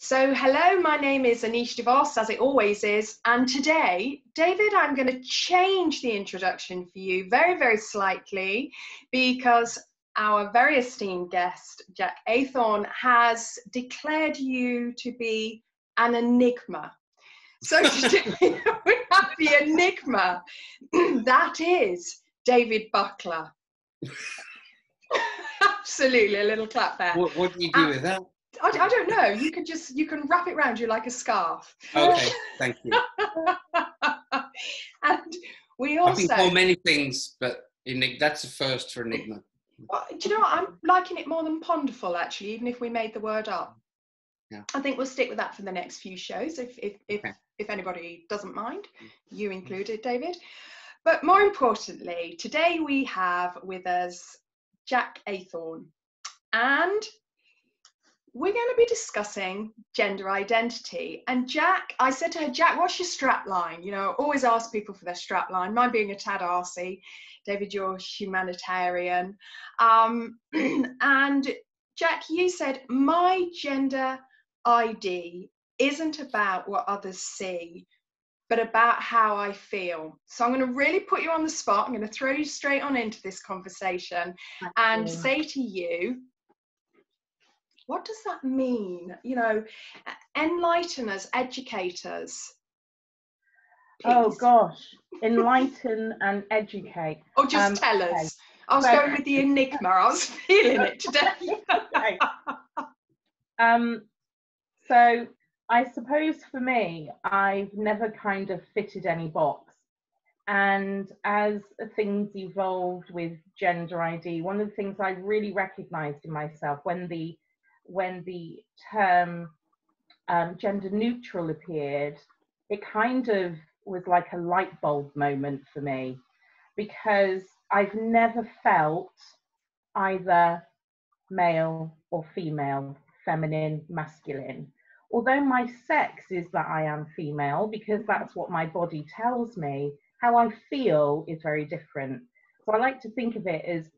So hello, my name is Aneesh de Vos, as it always is, and today, David, I'm going to change the introduction for you very, very slightly because our very esteemed guest, Jaq Athorn, has declared you to be an enigma. So today we have the enigma, that is David Buckler. Absolutely, a little clap there. What do you do with that? I don't know. You can wrap it around you like a scarf. Okay, thank you. And we also. I've been called many things, but that's a first for enigma. Well, do you know what? I'm liking it more than ponderful, actually, even if we made the word up. Yeah. I think we'll stick with that for the next few shows, if anybody doesn't mind, you included, David. But more importantly, today we have with us Jaq Athorn, and we're going to be discussing gender identity. And Jaq, I said to her, Jaq, what's your strap line? You know, I always ask people for their strap line. Mine being a tad arsy. David, you're humanitarian. And Jaq, you said, my gender ID isn't about what others see, but about how I feel. So I'm going to really put you on the spot. I'm going to throw you straight on into this conversation and say to you, what does that mean? You know, enlighten us, educate us, please. Oh gosh, enlighten and educate. Or just tell us. I was going with the enigma. I was feeling it today. So I suppose for me, I've never kind of fitted any box. And as things evolved with gender ID, one of the things I really recognized in myself when the term gender neutral appeared, it kind of was like a light bulb moment for me, because I've never felt either male or female, feminine, masculine. Although my sex is that I am female, because that's what my body tells me, how I feel is very different. So I like to think of it as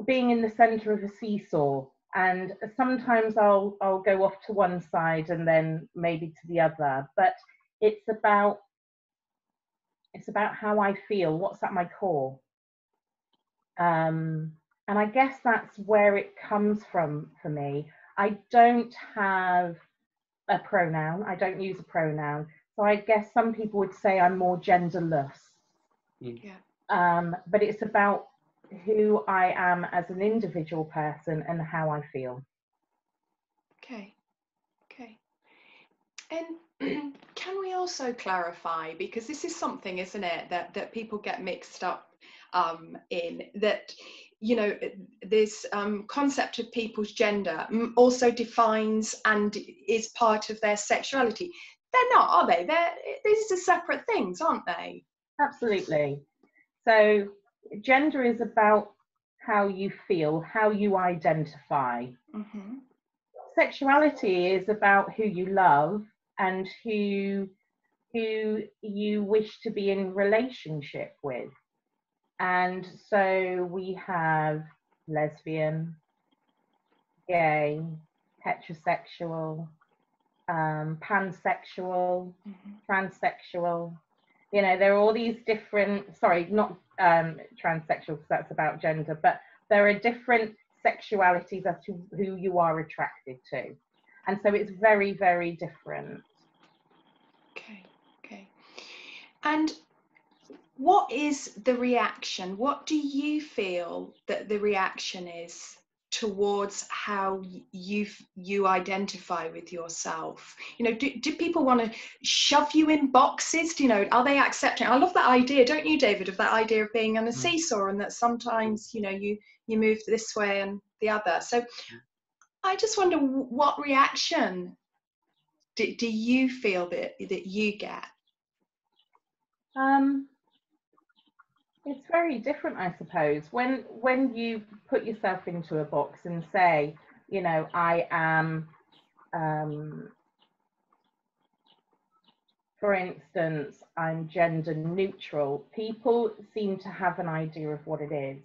being in the center of a seesaw. And sometimes I'll go off to one side and then maybe to the other, but it's about how I feel, what's at my core. And I guess that's where it comes from for me. I don't have a pronoun, I don't use a pronoun. So I guess some people would say I'm more genderless. Yeah. But it's about who I am as an individual person and how I feel. Okay. And can we also clarify, because this is something, isn't it, that people get mixed up in, that, you know, this concept of people's gender also defines and is part of their sexuality. They're not, are they? These are separate things, aren't they? Absolutely. So gender is about how you feel, how you identify. Mm-hmm. Sexuality is about who you love and who you wish to be in relationship with. And so we have lesbian, gay, heterosexual, pansexual, transsexual. You know, there are all these different, sorry, not transsexual, because that's about gender, but there are different sexualities as to who you are attracted to. And so it's very, very different. Okay. And what is the reaction? What do you feel that the reaction is towards how you identify with yourself? You know, do people want to shove you in boxes? Do you know, are they accepting? I love that idea, don't you, David, of that idea of being on a seesaw, and that sometimes, you know, you move this way and the other. So I just wonder, what reaction do you feel that you get? It's very different, I suppose. When you put yourself into a box and say, you know, I am, for instance, I'm gender neutral, people seem to have an idea of what it is.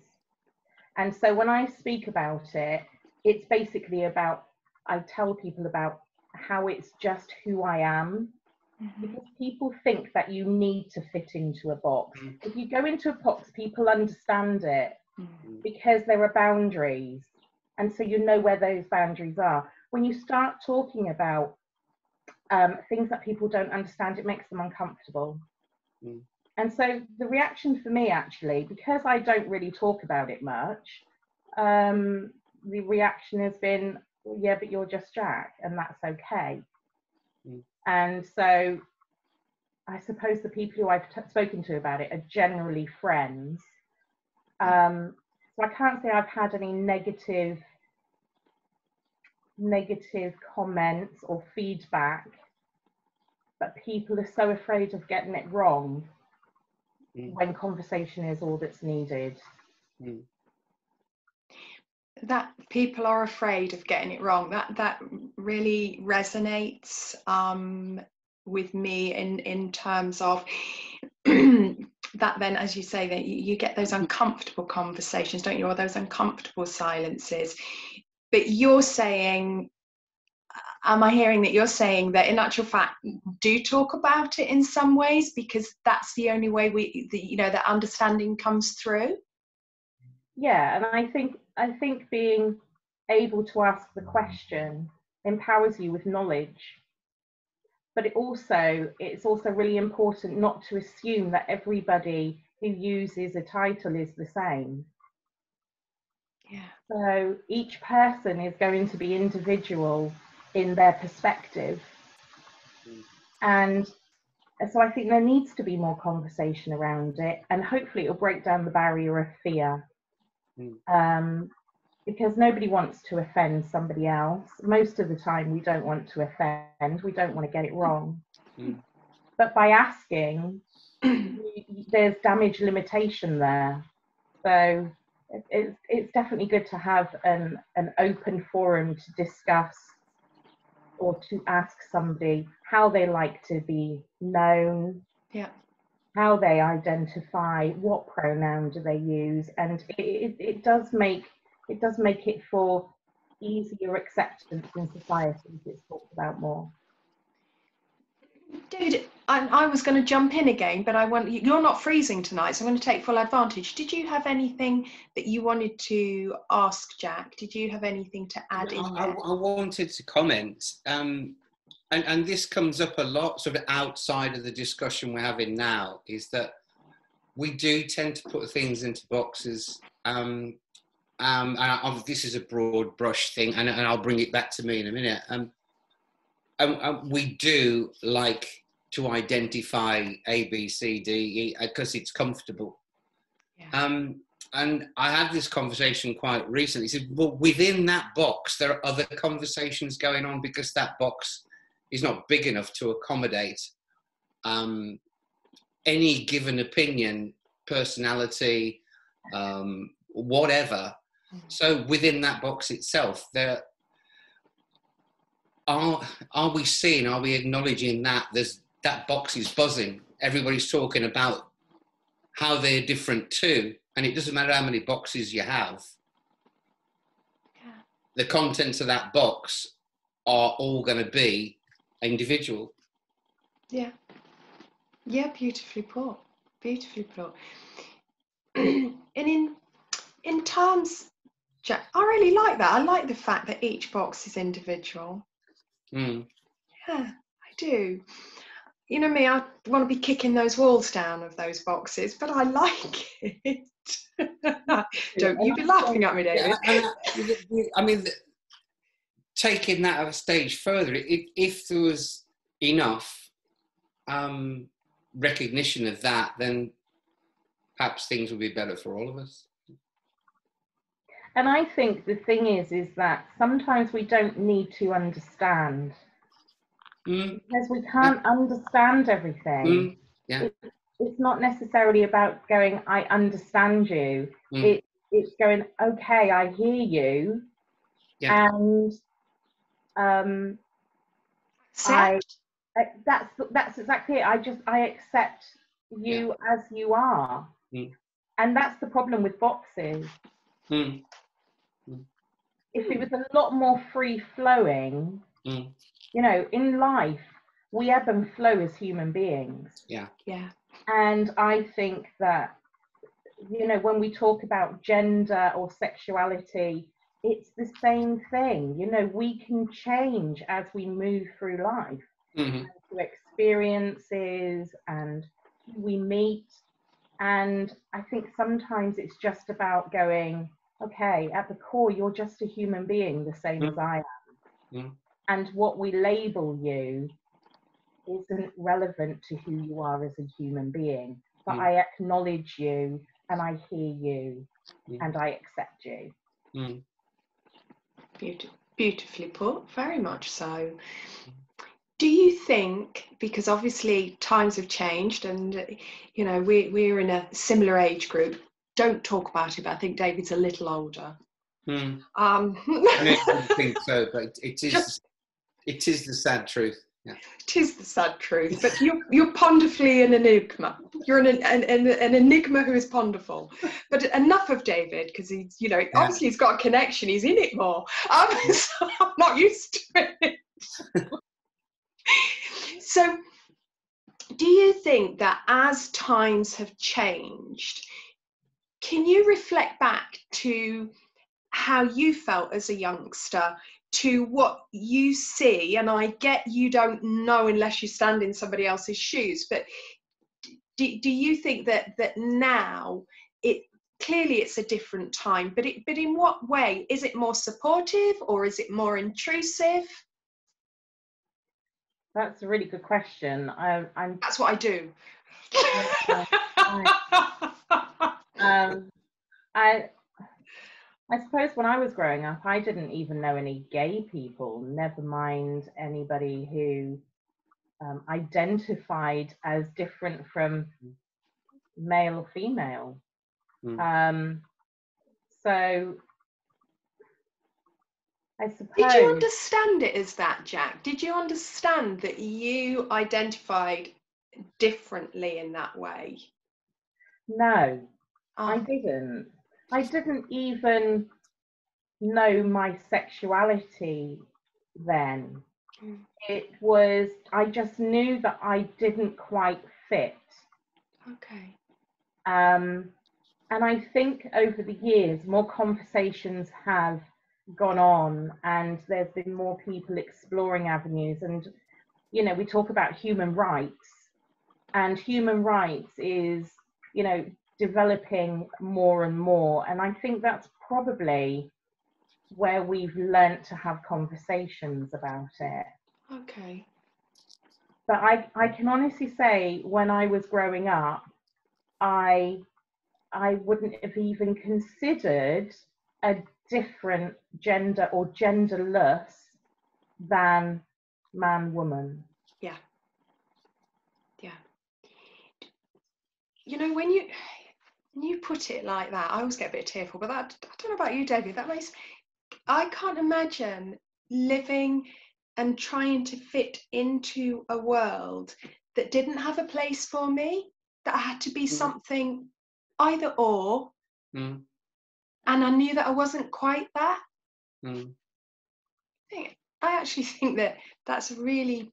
And so when I speak about it, it's basically about, I tell people about how it's just who I am. Because people think that you need to fit into a box. If you go into a box, people understand it because there are boundaries. And so you know where those boundaries are. When you start talking about things that people don't understand, it makes them uncomfortable. And so the reaction for me, actually, because I don't really talk about it much, the reaction has been, well, yeah, but you're just Jaq, and that's okay. And so I suppose the people who I've spoken to about it are generally friends. So I can't say I've had any negative comments or feedback, but people are so afraid of getting it wrong when conversation is all that's needed. That people are afraid of getting it wrong, that really resonates with me in terms of that. Then, as you say, that you get those uncomfortable conversations, don't you, or those uncomfortable silences. But you're saying, am I hearing that you're saying that in actual fact do talk about it in some ways, because that's the only way that understanding comes through? Yeah, and I think being able to ask the question empowers you with knowledge. But it's also really important not to assume that everybody who uses a title is the same. Yeah. So each person is going to be individual in their perspective. And so I think there needs to be more conversation around it, and hopefully it'll break down the barrier of fear. Because nobody wants to offend somebody else. Most of the time we don't want to offend, we don't want to get it wrong. But by asking, there's damage limitation there. So it's definitely good to have an open forum to discuss, or to ask somebody how they like to be known, how they identify, what pronoun do they use, and it does make it for easier acceptance in society if it's talked about more. David, I was going to jump in again, but you're not freezing tonight, so I'm going to take full advantage. Did you have anything that you wanted to ask Jaq? Did you have anything to add in there? I wanted to comment, and this comes up a lot sort of outside of the discussion we're having now, is that we do tend to put things into boxes. And this is a broad brush thing, and I'll bring it back to me in a minute. We do like to identify A, B, C, D, E, because it's comfortable. And I had this conversation quite recently. He said, well, within that box, there are other conversations going on, because that box is not big enough to accommodate any given opinion, personality, whatever. So within that box itself, there are we seeing, are we acknowledging that that box is buzzing? Everybody's talking about how they're different too, and it doesn't matter how many boxes you have. The contents of that box are all going to be individual. Yeah, beautifully put. Beautifully put. And in terms, Jaq, I really like that. I like the fact that each box is individual. Yeah, I do. You know me, I want to be kicking those walls down of those boxes, but I like it. Don't you be laughing at me, David. I mean, taking that a stage further, if there was enough recognition of that, then perhaps things would be better for all of us. And I think the thing is that sometimes we don't need to understand, because we can't understand everything. It's not necessarily about going, I understand you. It's going, okay, I hear you, and that's exactly it. I accept you as you are, and that's the problem with boxes. If it was a lot more free flowing, You know, in life, we ebb and flow as human beings. Yeah. Yeah. And I think that, you know, when we talk about gender or sexuality, it's the same thing. You know, we can change as we move through life, Mm-hmm. through experiences and who we meet. And I think sometimes it's just about going, okay, at the core, you're just a human being, the same as I am. Mm-hmm. And what we label you isn't relevant to who you are as a human being. But I acknowledge you, and I hear you, and I accept you. Beautifully put, very much so. Do you think, because obviously times have changed and, you know, we're in a similar age group, don't talk about it, but I think David's a little older. I don't think so, but it is the sad truth. Yeah. It is the sad truth, but you're ponderfully an enigma. You're an enigma who is ponderful. But enough of David, because he's, you know, obviously he's got a connection. He's in it more. So I'm not used to it. So, do you think that as times have changed, can you reflect back to how you felt as a youngster, to what you see? And I get you don't know unless you stand in somebody else's shoes, but do you think that now clearly it's a different time, but in what way? Is it more supportive or is it more intrusive? That's a really good question. That's what I do. I suppose when I was growing up, I didn't even know any gay people, never mind anybody who identified as different from male or female. So I suppose... Did you understand it as that, Jaq? Did you understand that you identified differently in that way? No, I didn't. I didn't even know my sexuality then. It was, I just knew that I didn't quite fit. Okay. And I think over the years, more conversations have gone on and there's been more people exploring avenues. And, you know, we talk about human rights, and human rights is, you know, developing more and more. And I think that's probably where we've learnt to have conversations about it. Okay. But I can honestly say, when I was growing up, I wouldn't have even considered a different gender or genderless than man, woman. Yeah. Yeah. You know, when you put it like that, I always get a bit tearful, but that, I don't know about you, David, I can't imagine living and trying to fit into a world that didn't have a place for me, that had to be something either or, and I knew that I wasn't quite that. I actually think that that's really,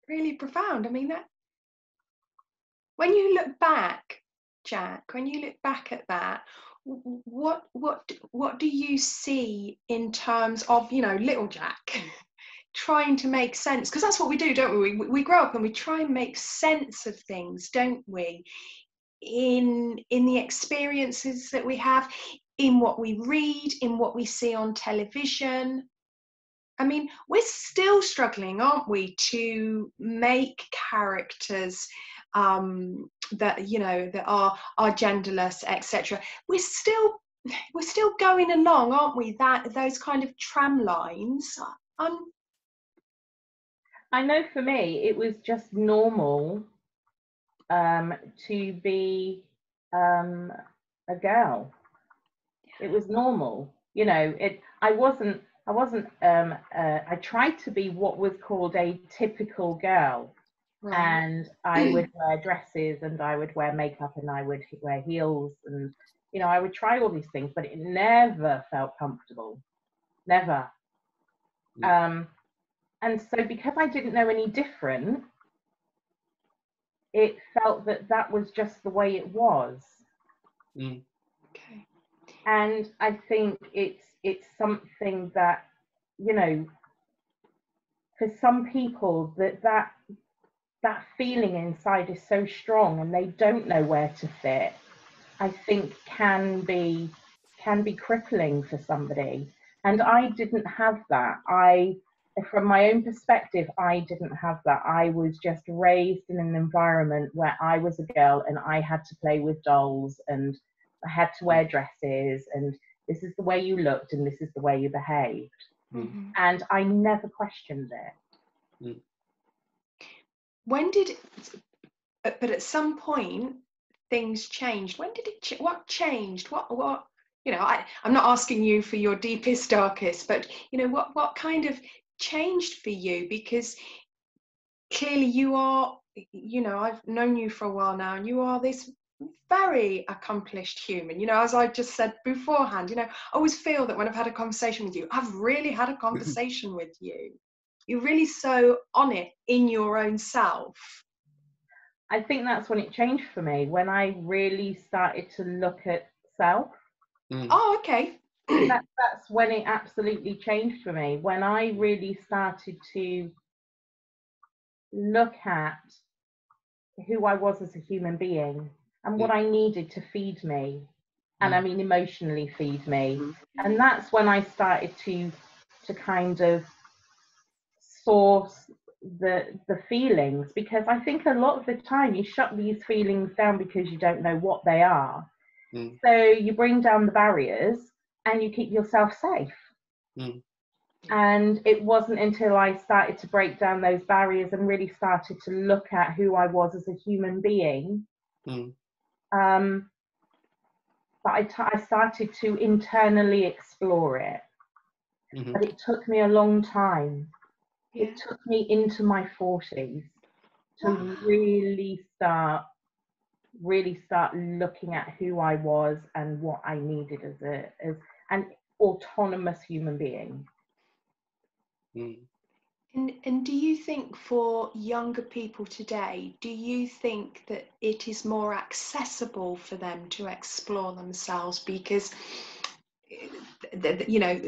really profound. I mean, that when you look back, Jaq, when you look back at that, what do you see in terms of, you know, little Jaq trying to make sense? Because that's what we do, don't we? We grow up and we try and make sense of things, don't we? In the experiences that we have, in what we read, in what we see on television. I mean, we're still struggling, aren't we, to make characters that, you know, that are genderless, etc. We're still going along, aren't we? Those kind of tram lines. I know for me, it was just normal to be a girl. It was normal, you know. I tried to be what was called a typical girl. Right. And I would wear dresses and I would wear makeup and I would wear heels and, you know, I would try all these things, but it never felt comfortable. Never. And so because I didn't know any different, it felt that that was just the way it was. Okay. And I think it's something that, you know, for some people that feeling inside is so strong and they don't know where to fit, I think can be crippling for somebody. And I didn't have that. From my own perspective, I didn't have that. I was just raised in an environment where I was a girl and I had to play with dolls and I had to wear dresses, and this is the way you looked and this is the way you behaved. Mm-hmm. And I never questioned it. When did it, but at some point things changed. When did it what changed? What you know, I'm not asking you for your deepest, darkest, but you know, what kind of changed for you? Because clearly you are, you know, I've known you for a while now, and you are this very accomplished human. You know, as I just said beforehand, you know, I always feel that when I've had a conversation with you, I've really had a conversation with you. You're really so on it in your own self. I think that's when it changed for me, when I really started to look at self. Oh, okay. That's when it absolutely changed for me, when I really started to look at who I was as a human being and what I needed to feed me, and I mean emotionally feed me. And that's when I started to kind of source the feelings, because I think a lot of the time you shut these feelings down because you don't know what they are. So you bring down the barriers and you keep yourself safe. And it wasn't until I started to break down those barriers and really started to look at who I was as a human being, that I started to internally explore it. But it took me a long time. Yeah. It took me into my 40s to really start looking at who I was and what I needed as an autonomous human being. And do you think for younger people today, do you think that it is more accessible for them to explore themselves? Because, you know,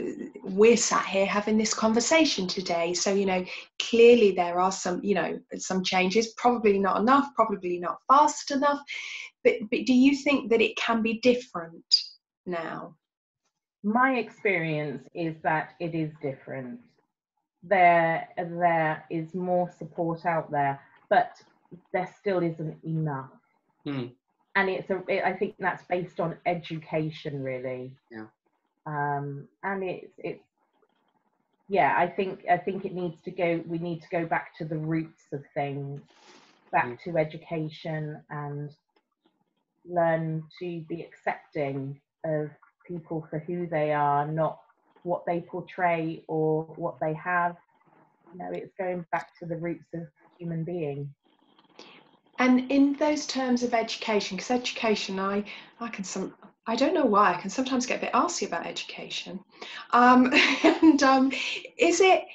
we're sat here having this conversation today. So, you know, clearly there are some, you know, some changes, probably not enough, probably not fast enough. But do you think that it can be different now? My experience is that it is different. There is more support out there, but there still isn't enough. And I think that's based on education, really. And it's I think it needs to go. We need to go back to the roots of things, back to education, and learn to be accepting of people for who they are, not what they portray or what they have. You know, it's going back to the roots of human being. And in those terms of education, because education, I don't know why, I can sometimes get a bit arsy about education. Is it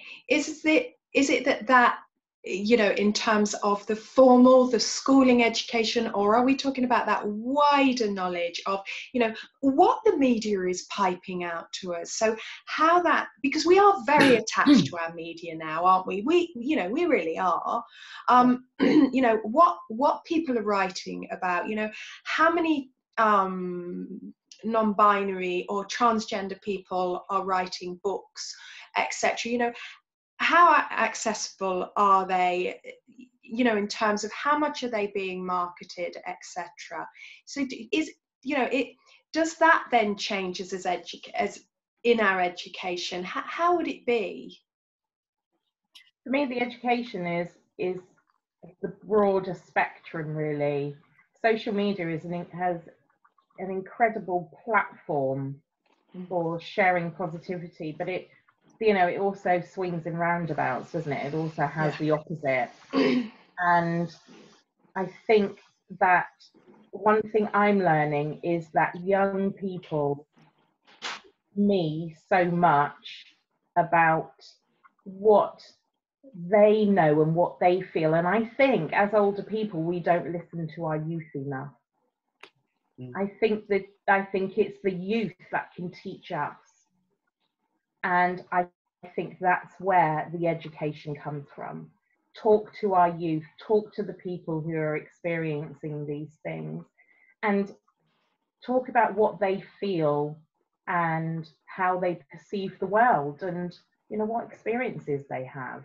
that you know, in terms of the formal, the schooling education, or are we talking about that wider knowledge of, you know, what the media is piping out to us? So how that, because we are very attached to our media now, aren't we? You know, we really are. You know, what people are writing about, you know, how many non-binary or transgender people are writing books, etc. You know, how accessible are they, you know, in terms of how much are they being marketed, etc. So is, you know, it does that then change as in our education? How would it be? For me, the education is the broader spectrum, really. Social media has an incredible platform for sharing positivity, but it, you know, it also swings in roundabouts, doesn't it? It also has the opposite. And I think that one thing I'm learning is that young people me so much about what they know and what they feel. And I think as older people, we don't listen to our youth enough. I think it's the youth that can teach us. And I think that's where the education comes from. Talk to our youth, talk to the people who are experiencing these things, and talk about what they feel and how they perceive the world, and what experiences they have.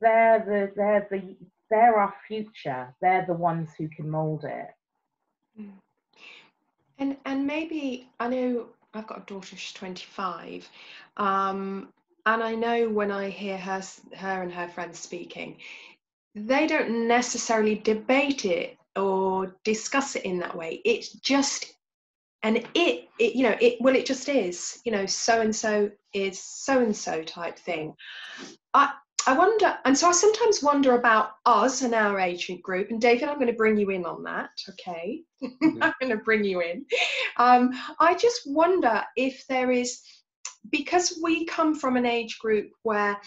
They're our future. They're the ones who can mold it. And maybe, I know I've got a daughter, she's 25, and I know when I hear her and her friends speaking, they don't necessarily debate it or discuss it in that way. It's just, and it just is, so and so is so and so type thing. I wonder, and so I sometimes wonder about us and our age group. And David, I'm going to bring you in on that, okay? Mm-hmm. I'm going to bring you in. I just wonder if there is, because we come from an age group where,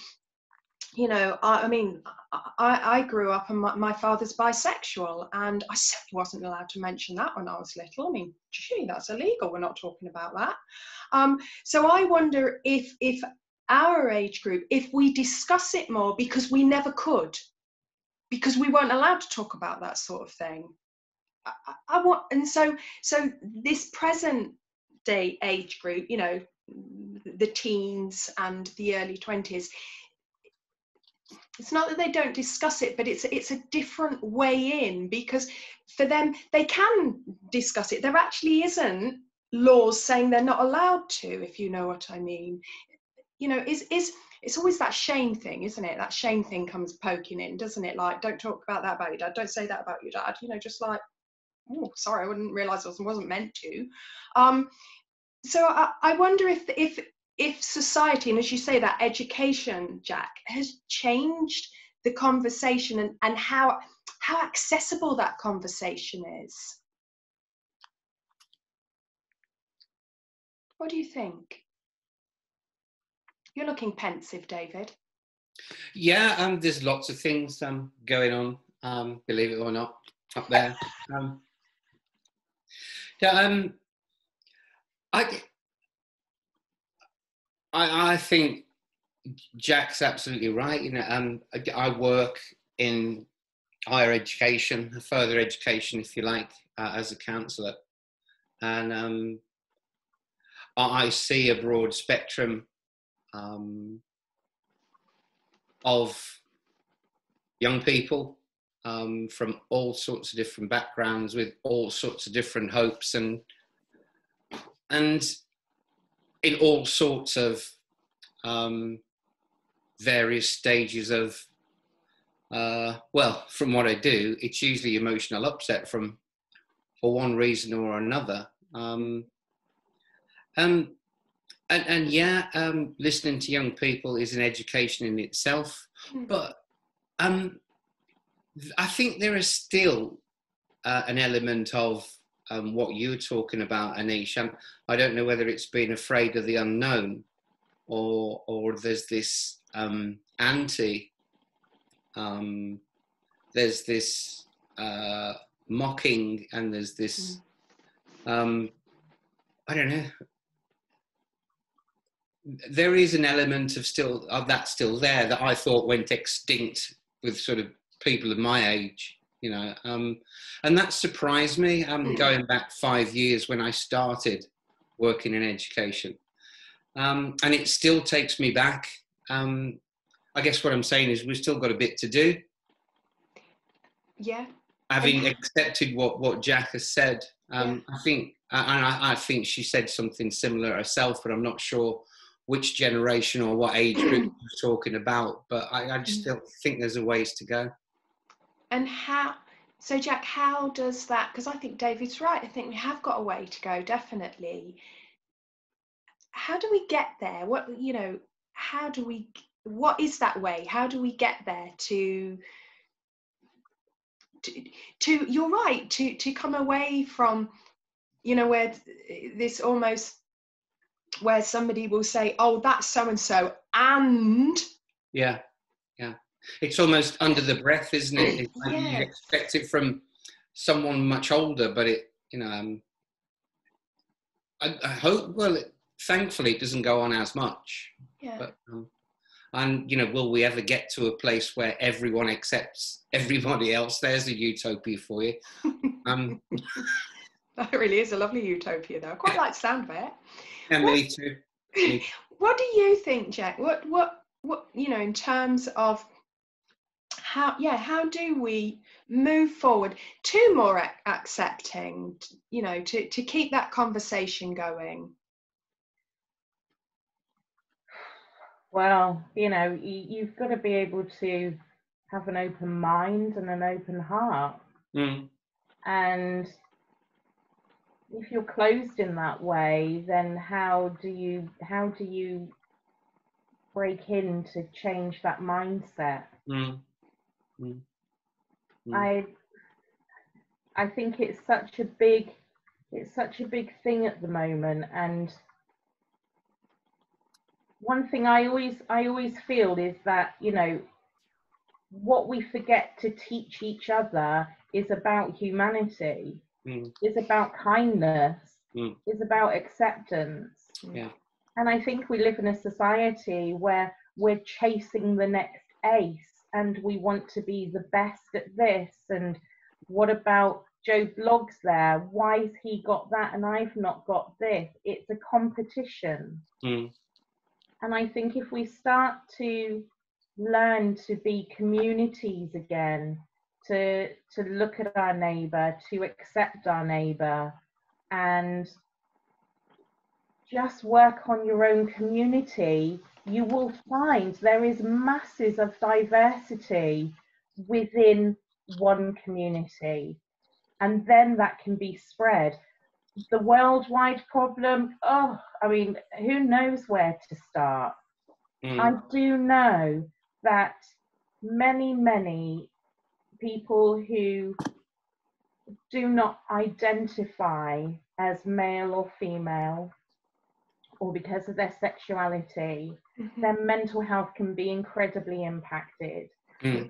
I grew up and my father's bisexual, and I certainly wasn't allowed to mention that when I was little. I mean, gee, that's illegal. We're not talking about that. So I wonder if our age group, if we discuss it more, because we never could, because we weren't allowed to talk about that sort of thing. So this present day age group, the teens and the early 20s, it's not that they don't discuss it, but it's a different way in, because for them, they can discuss it. There actually isn't laws saying they're not allowed to, if you know what I mean. It's always that shame thing, isn't it? That shame thing comes poking in, doesn't it? Like, don't talk about that about your dad. Don't say that about your dad. Just like, oh, sorry, I wouldn't realise I wasn't meant to. So I wonder if society, and as you say, that education, Jaq, has changed the conversation and how accessible that conversation is. What do you think? You're looking pensive, David. Yeah, there's lots of things going on, believe it or not, up there. I think Jaq's absolutely right. I work in higher education, further education, if you like, as a counsellor, and I see a broad spectrum of young people from all sorts of different backgrounds, with all sorts of different hopes, and in all sorts of various stages of, from what I do, it's usually emotional upset for one reason or another. Listening to young people is an education in itself, but I think there is still an element of what you were talking about, Aneesh. I don't know whether it's being afraid of the unknown, or there's this there's this mocking, and there's this I don't know. There is an element of that still there that I thought went extinct with sort of people of my age, and that surprised me. Going back 5 years when I started working in education, and it still takes me back. I guess what I'm saying is we've still got a bit to do. Yeah. Having accepted what Jaq has said, I think she said something similar herself, but I'm not sure which generation or what age group we're talking about. But I just still think there's a ways to go. And so Jaq, how does that, because I think David's right, I think we have got a way to go, definitely. How do we get there? What is that way? How do we get there to you're right, to come away from, where this almost, where somebody will say, oh, that's so and so, and yeah It's almost under the breath, isn't it? It's like Yes. you expect it from someone much older, but it, you know, I hope, well, thankfully it doesn't go on as much. Yeah. But, and, you know, will we ever get to a place where everyone accepts everybody else? There's a utopia for you. That really is a lovely utopia, though. I quite like the sound of it. Yeah, me too. What do you think, Jaq? What, you know, in terms of how do we move forward to more accepting, you know, to keep that conversation going? Well, you know, you've got to be able to have an open mind and an open heart. And if you're closed in that way, then how do you break in to change that mindset? I think it's such a big thing at the moment, and one thing I always feel is that, you know, what we forget to teach each other is about humanity, is about kindness, is about acceptance. Yeah. And I think we live in a society where we're chasing the next ace, and we want to be the best at this. And what about Joe Bloggs there? Why's he got that and I've not got this? It's a competition. And I think if we start to learn to be communities again, to look at our neighbour, to accept our neighbour, and just work on your own community, you will find there is masses of diversity within one community, and then that can be spread. The worldwide problem, I mean, who knows where to start? I do know that many people who do not identify as male or female, or because of their sexuality, their mental health can be incredibly impacted.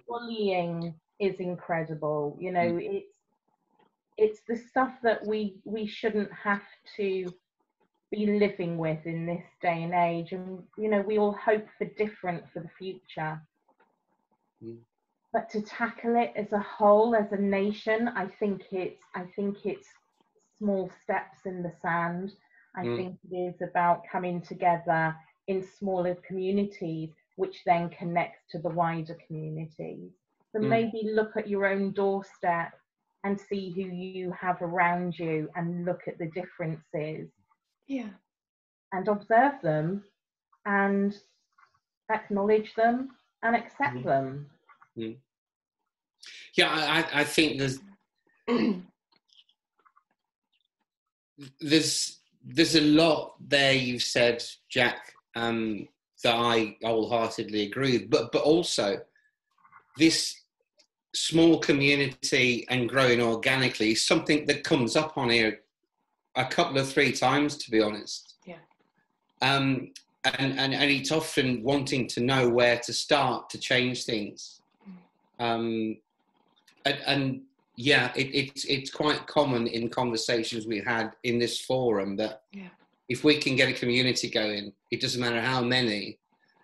Bullying is incredible. You know, it's the stuff that we shouldn't have to be living with in this day and age. And, you know, we all hope for different for the future. But to tackle it as a whole, as a nation, I think it's small steps in the sand. I think it is about coming together in smaller communities, which then connects to the wider communities. So maybe look at your own doorstep and see who you have around you, and look at the differences. Yeah. And observe them and acknowledge them and accept them. Yeah, I think there's a lot there you've said, Jaq, that I wholeheartedly agree with, but also this small community and growing organically is something that comes up on here a couple of 3 times, to be honest. Yeah. And it's often wanting to know where to start to change things. And yeah, it's quite common in conversations we had in this forum that if we can get a community going, it doesn't matter how many,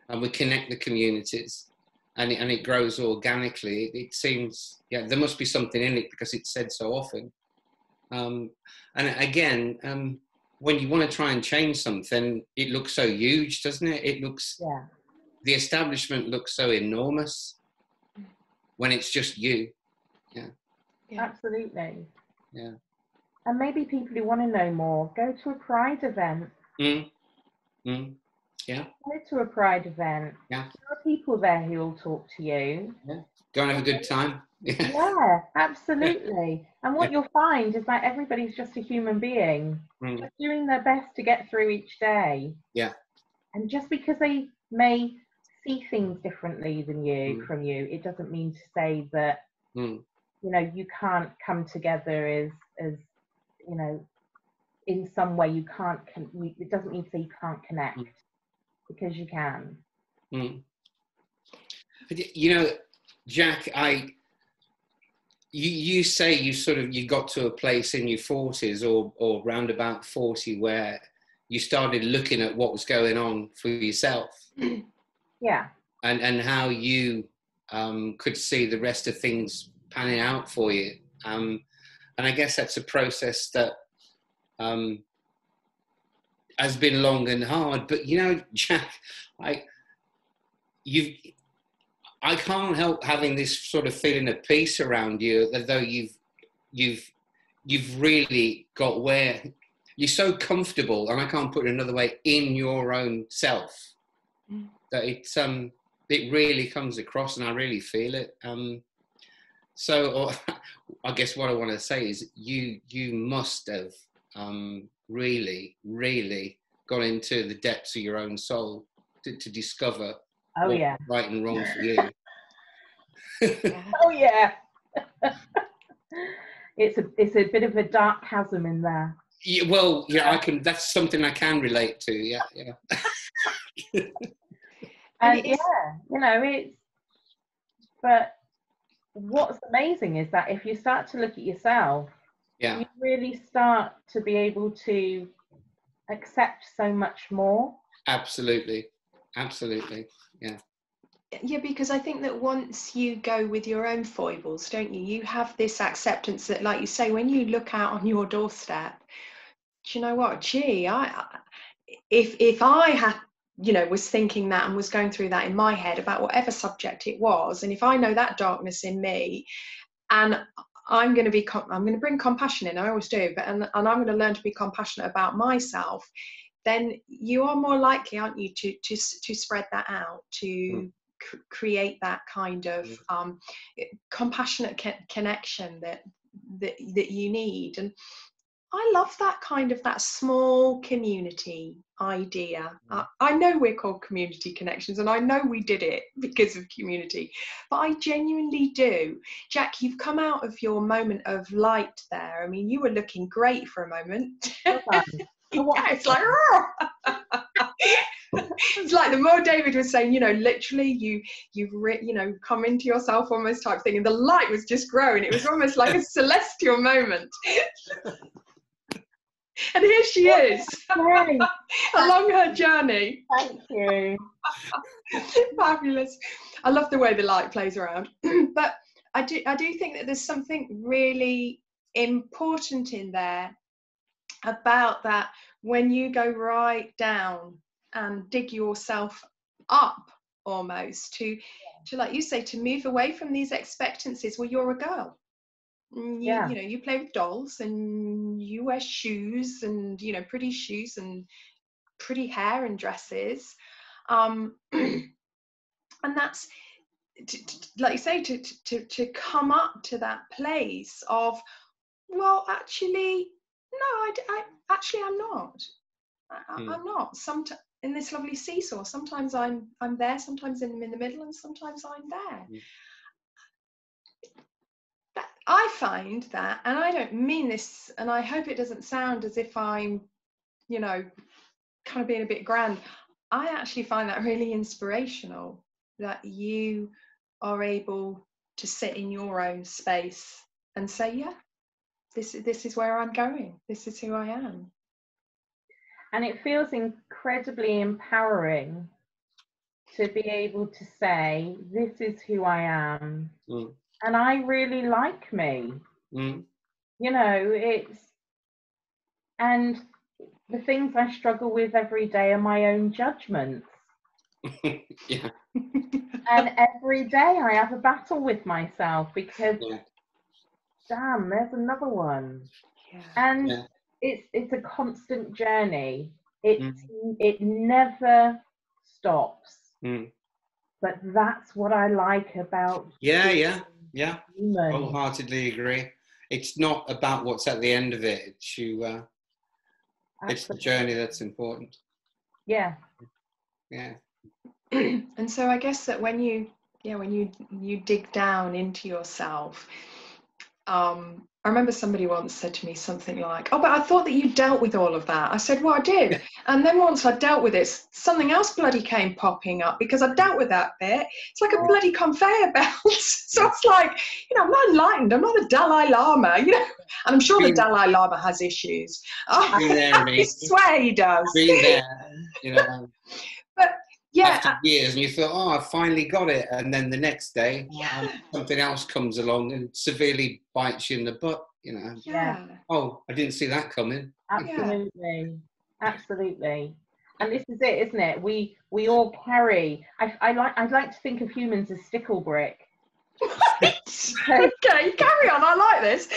and we connect the communities, and it grows organically. It seems, there must be something in it, because it's said so often. And again, when you want to try and change something, it looks so huge, doesn't it? It looks, the establishment looks so enormous when it's just you. Yeah. Absolutely. Yeah. And maybe people who want to know more, go to a Pride event. Yeah. Go to a Pride event. Yeah. There are people there who will talk to you. Yeah. Go and have a good time. Yeah, absolutely. And what you'll find is that everybody's just a human being, just doing their best to get through each day. Yeah. And just because they may see things differently than you, from you, it doesn't mean to say that you know, you can't come together as you know, in some way you can't. It doesn't mean to say you can't connect, because you can. But, you know, Jaq, you say you got to a place in your 40s or round about 40 where you started looking at what was going on for yourself. Yeah. And how you could see the rest of things panning out for you. And I guess that's a process that has been long and hard. But, you know, Jaq, I can't help having this sort of feeling of peace around you, that though you've really got where you're so comfortable, and I can't put it another way, in your own self, that it really comes across, and I really feel it. So I guess what I want to say is you must have really, really gone into the depths of your own soul to discover what's right and wrong for you. Oh yeah. It's a bit of a dark chasm in there. Yeah, well, yeah, that's something I can relate to. Yeah. And yeah, you know, but what's amazing is that if you start to look at yourself, you really start to be able to accept so much more. Absolutely. Yeah, because I think that once you go with your own foibles, don't you? You have this acceptance that, like you say, when you look out on your doorstep, do you know what? Gee, if I had, you know, was thinking that and was going through that in my head about whatever subject it was, and if I know that darkness in me, and I'm going to bring compassion in. I always do, and I'm going to learn to be compassionate about myself. Then you are more likely, aren't you, to spread that out, to create that kind of compassionate connection that you need. And I love that kind of that small community idea. I know we're called Community Connections, and I know we did it because of community, but I genuinely do. Jaq, you've come out of your moment of light there. I mean, you were looking great for a moment. Yeah, it's like, it's like the more David was saying, you know, literally you've come into yourself almost type thing, and the light was just growing. It was almost like a celestial moment. And here she is, along her journey. Thank you. Fabulous. I love the way the light plays around. But I do think that there's something really important in there about that when you go right down and dig yourself up almost to like you say, to move away from these expectancies. Well, you're a girl. You know, you play with dolls and you wear shoes and, you know, pretty shoes and pretty hair and dresses. And that's, like you say, to come up to that place of, well, actually, no, I'm not. I'm not. Sometimes in this lovely seesaw, sometimes I'm there, sometimes I'm in the middle, and sometimes I'm there. I find that, and I don't mean this, and I hope it doesn't sound as if I'm, you know, kind of being a bit grand. I actually find that really inspirational, that you are able to sit in your own space and say, yeah, this is where I'm going. This is who I am. And it feels incredibly empowering to be able to say, this is who I am. And I really like me. You know, and the things I struggle with every day are my own judgments. And every day I have a battle with myself because, damn, there's another one. And it's a constant journey. It never stops. But that's what I like about human. Wholeheartedly agree. It's not about what's at the end of it. It's the journey that's important. Yeah. And so I guess that when you dig down into yourself, I remember somebody once said to me something like, oh, but I thought that you dealt with all of that. I said, well, I did. And then once I dealt with it, something else bloody came popping up because I dealt with that bit. It's like a bloody conveyor belt. So it's like, you know, I'm not enlightened. I'm not the Dalai Lama, you know. And I'm sure the Dalai Lama has issues. I swear he does. Been there, you know. But yeah. After years, and you thought, oh, I finally got it. And then the next day, something else comes along and severely bites you in the butt, you know. Yeah. Oh, I didn't see that coming. Absolutely. Absolutely. And this is it, isn't it? We all carry, I'd like to think of humans as stickle brick. Okay, carry on, I like this.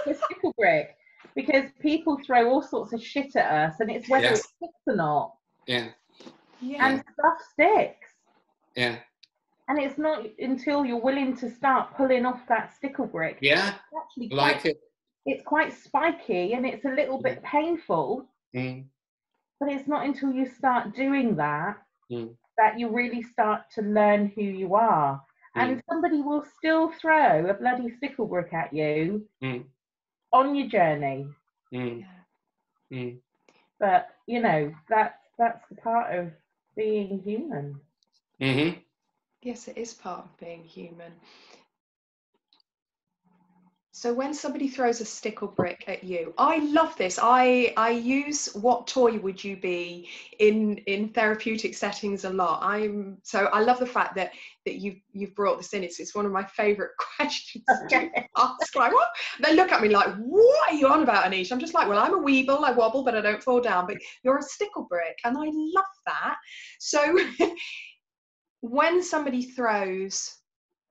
A stickle brick. Because people throw all sorts of shit at us, and it's whether it sticks or not. Yeah. And stuff sticks. Yeah. And it's not until you're willing to start pulling off that stickle brick. Yeah. It's quite spiky and it's a little bit painful. But it's not until you start doing that that you really start to learn who you are. And somebody will still throw a bloody stickle brick at you on your journey. But, you know, that's the part of being human. Yes, it is part of being human. So when somebody throws a stickle brick at you, I love this. I use what toy would you be in therapeutic settings a lot. So I love the fact that you've brought this in. It's one of my favourite questions to ask. Like, what? They look at me like, what are you on about, Aneesh? I'm just like, well, I'm a weeble, I wobble, but I don't fall down. But you're a stickle brick, and I love that. So when somebody throws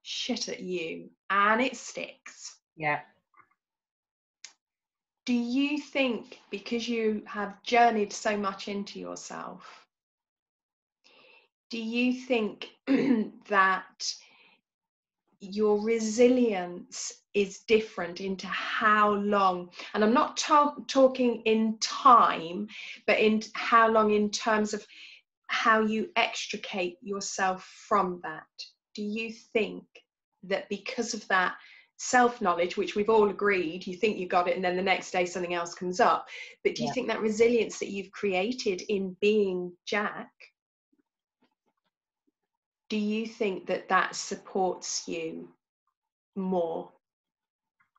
shit at you and it sticks. Yeah. Do you think, because you have journeyed so much into yourself, do you think that your resilience is different into how long, and I'm not talking in time, but in how long in terms of how you extricate yourself from that? Do you think that because of that self-knowledge, which we've all agreed, you think you got it and then the next day something else comes up, but do you think that resilience that you've created in being Jaq, do you think that supports you more?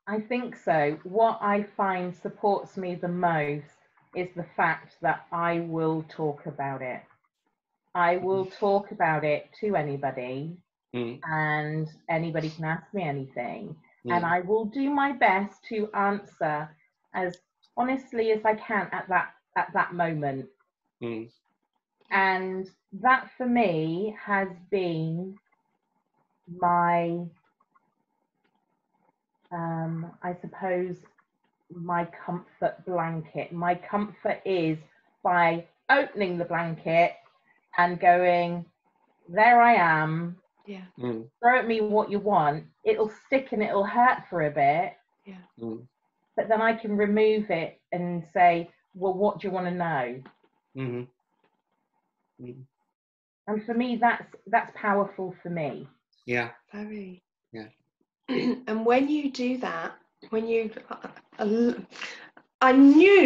I think so. What I find supports me the most is the fact that I will talk about it. I will talk about it to anybody, and anybody can ask me anything. And I will do my best to answer as honestly as I can at that moment. And that for me has been my, I suppose, my comfort blanket. My comfort is by opening the blanket and going, there I am. Throw at me what you want. It'll stick and it'll hurt for a bit. But then I can remove it and say, well, what do you want to know? And for me, that's powerful for me. Yeah. Very. Yeah. And when you do that, I knew,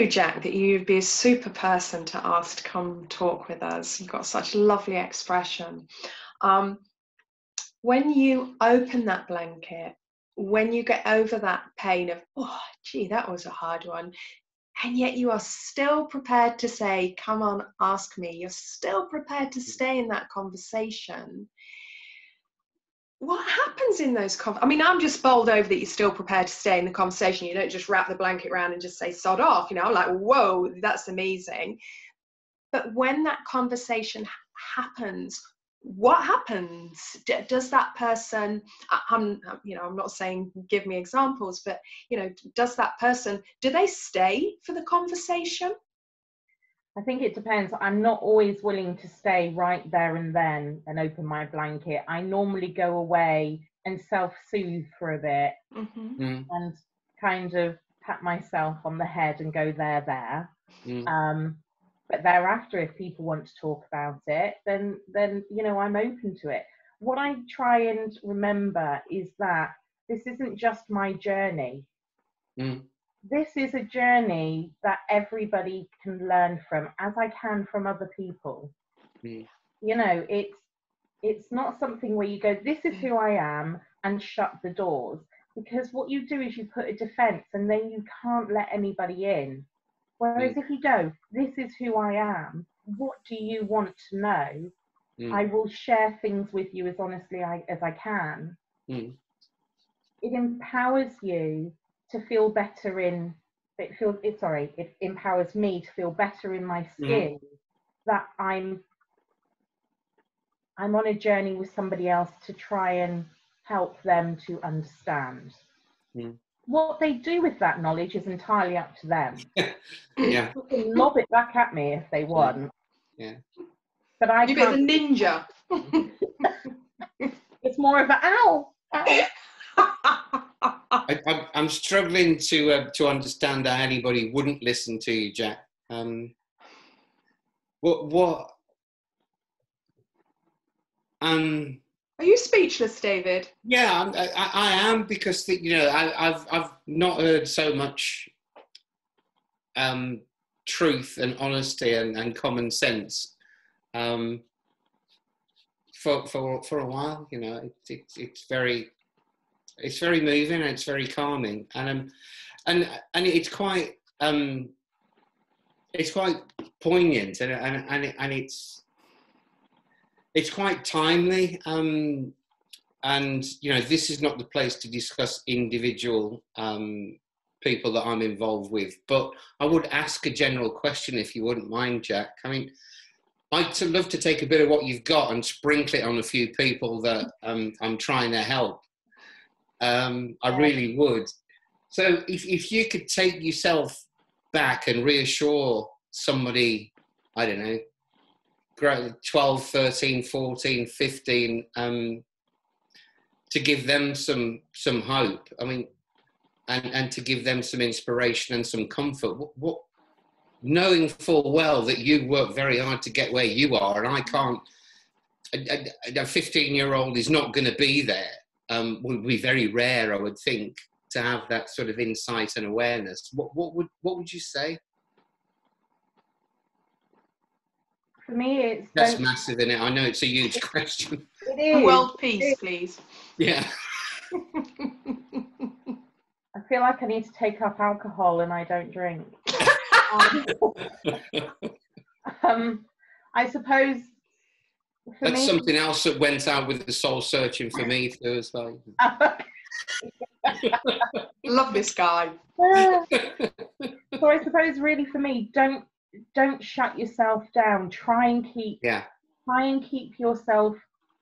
Jaq, that you'd be a super person to ask to come talk with us. You've got such lovely expression. When you open that blanket, when you get over that pain of, oh, gee, that was a hard one, and yet you are still prepared to say, come on, ask me. You're still prepared to stay in that conversation. What happens in those I mean, I'm just bowled over that you're still prepared to stay in the conversation. You don't just wrap the blanket around and just say, sod off. You know, I'm like, whoa, that's amazing. But when that conversation happens, what happens? Does that person, I'm not saying give me examples, but, does that person, do they stay for the conversation? I think it depends. I'm not always willing to stay right there and then and open my blanket. I normally go away and self-soothe for a bit and kind of pat myself on the head and go there. But thereafter, if people want to talk about it, then I'm open to it. What I try and remember is that this isn't just my journey. This is a journey that everybody can learn from, as I can from other people. You know, it's not something where you go, this is who I am, and shut the doors. Because what you do is you put a defense, and then you can't let anybody in. Whereas if you go, this is who I am, what do you want to know? I will share things with you as honestly as I can. It empowers you to feel better it empowers me to feel better in my skin, that I'm on a journey with somebody else to try and help them to understand. What they do with that knowledge is entirely up to them. Yeah. They can lob it back at me if they want. Yeah. But I You're a bit of a ninja. It's more of an ow. I'm struggling to understand how anybody wouldn't listen to you, Jaq. What? Are you speechless, David? Yeah, I am, because you know, I've not heard so much truth and honesty and common sense for a while. You know, it's very moving, and it's very calming, and it's quite poignant, and it's quite timely. And you know, this is not the place to discuss individual people that I'm involved with, but I would ask a general question, if you wouldn't mind, Jaq. I mean, I'd love to take a bit of what you've got and sprinkle it on a few people that I'm trying to help. I really would. So if you could take yourself back and reassure somebody, I don't know, 12, 13, 14, 15, to give them some hope, I mean, and to give them some inspiration and some comfort, what knowing full well that you work very hard to get where you are, and I can't, a 15-year-old is not going to be there, would be very rare, I would think, to have that sort of insight and awareness. What would you say? For me, that's massive, isn't it? I know it's a huge question. It is. World peace, please. Yeah. I feel like I need to take up alcohol, and I don't drink. I suppose that's something else that went out with the soul searching for me too, as well. Love this guy. So I suppose really for me, don't shut yourself down. Try and keep yourself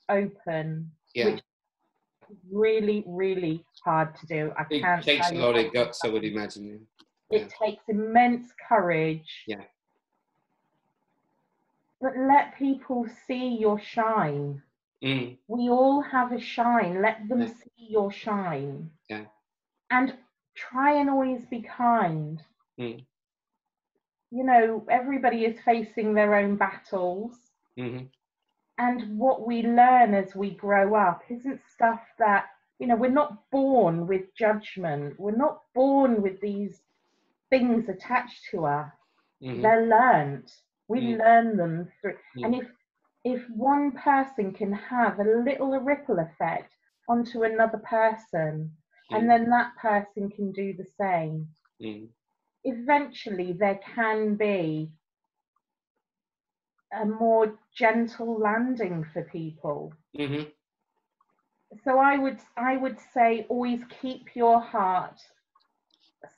open. Yeah. Which is really, really hard to do. It takes a lot of guts, I would imagine. Yeah. It takes immense courage. Yeah. But let people see your shine. We all have a shine. Let them see your shine. Yeah. And try and always be kind. You know, everybody is facing their own battles. And what we learn as we grow up isn't stuff that, you know, we're not born with judgment. We're not born with these things attached to us. They're learned. We learn them through. And if one person can have a little ripple effect onto another person, and then that person can do the same, eventually there can be a more gentle landing for people. So I would say always keep your heart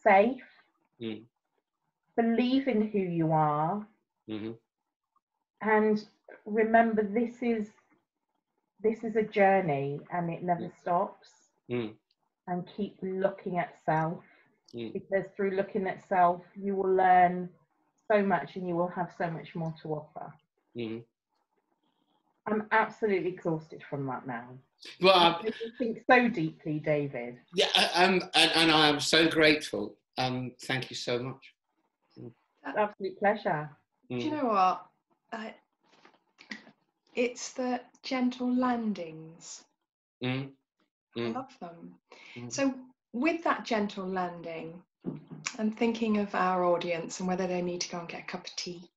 safe, believe in who you are, and remember this is a journey, and it never stops. And keep looking at self, because through looking at self you will learn so much, and you will have so much more to offer. I'm absolutely exhausted from that now. Well, you think so deeply, David. Yeah, and I am so grateful. Thank you so much. Absolute pleasure. Do you know what? It's the gentle landings. I love them. So with that gentle landing, I'm thinking of our audience and whether they need to go and get a cup of tea.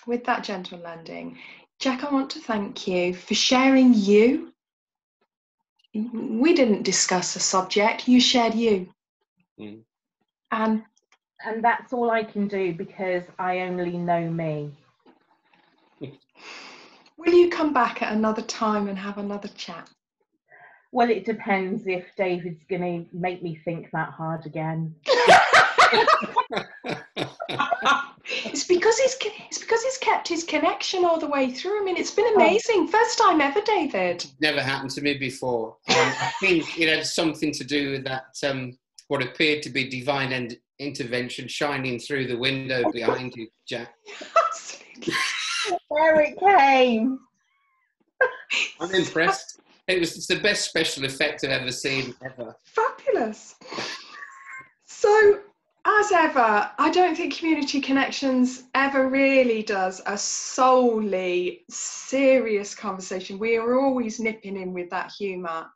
With that gentle landing, Jaq, I want to thank you for sharing you. We didn't discuss a subject, you shared you. And that's all I can do because I only know me. Will you come back at another time and have another chat? Well, it depends if David's going to make me think that hard again. It's because he's kept his connection all the way through. I mean, it's been amazing. First time ever, David. Never happened to me before. I think it had something to do with that, what appeared to be divine intervention shining through the window behind you, Jaq. Absolutely. There it came. I'm impressed. It's the best special effect I've ever seen, ever. Fabulous. So, as ever, I don't think Community Connections ever really does a solely serious conversation. We are always nipping in with that humour.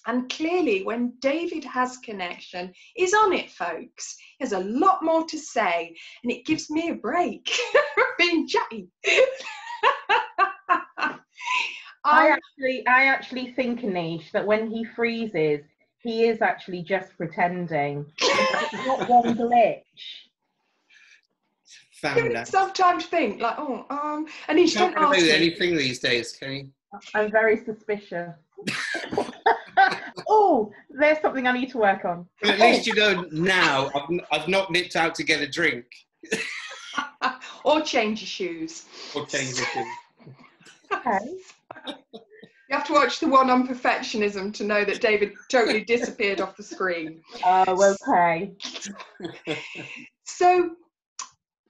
And clearly, when David has connection, he's on it, folks. He has a lot more to say, and it gives me a break from being chatty. I actually think, Aneesh, that when he freezes, he is actually just pretending. It's not one glitch. Give yourself time to think, like, Aneesh, don't ask me. Anything these days, can you? I'm very suspicious. Oh, there's something I need to work on. Well, at least you know now I've not nipped out to get a drink. Or change your shoes. Or change your shoes. Okay. You have to watch the one on perfectionism to know that David totally disappeared off the screen. Oh, okay. So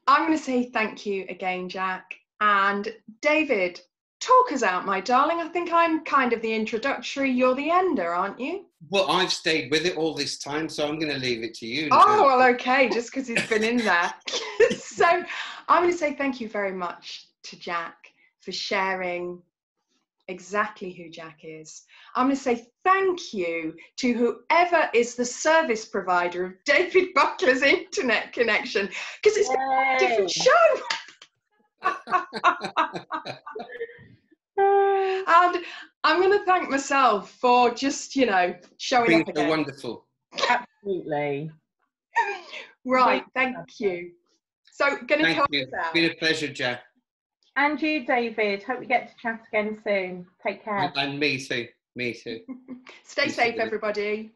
I'm going to say thank you again, Jaq. And David, talk us out, my darling. I think I'm kind of the introductory, you're the ender, aren't you? Well, I've stayed with it all this time, so I'm going to leave it to you. Oh, well, okay, just because he's been in there. So I'm going to say thank you very much to Jaq for sharing exactly who Jaq is. I'm going to say thank you to whoever is the service provider of David Butler's internet connection, because it's a different show. And I'm going to thank myself for just, showing up again. So wonderful. Absolutely. Right, thank you. So, going to close us out. It's been a pleasure, Jaq. And you, David. Hope we get to chat again soon. Take care. And me too. Me too. Stay safe, everybody.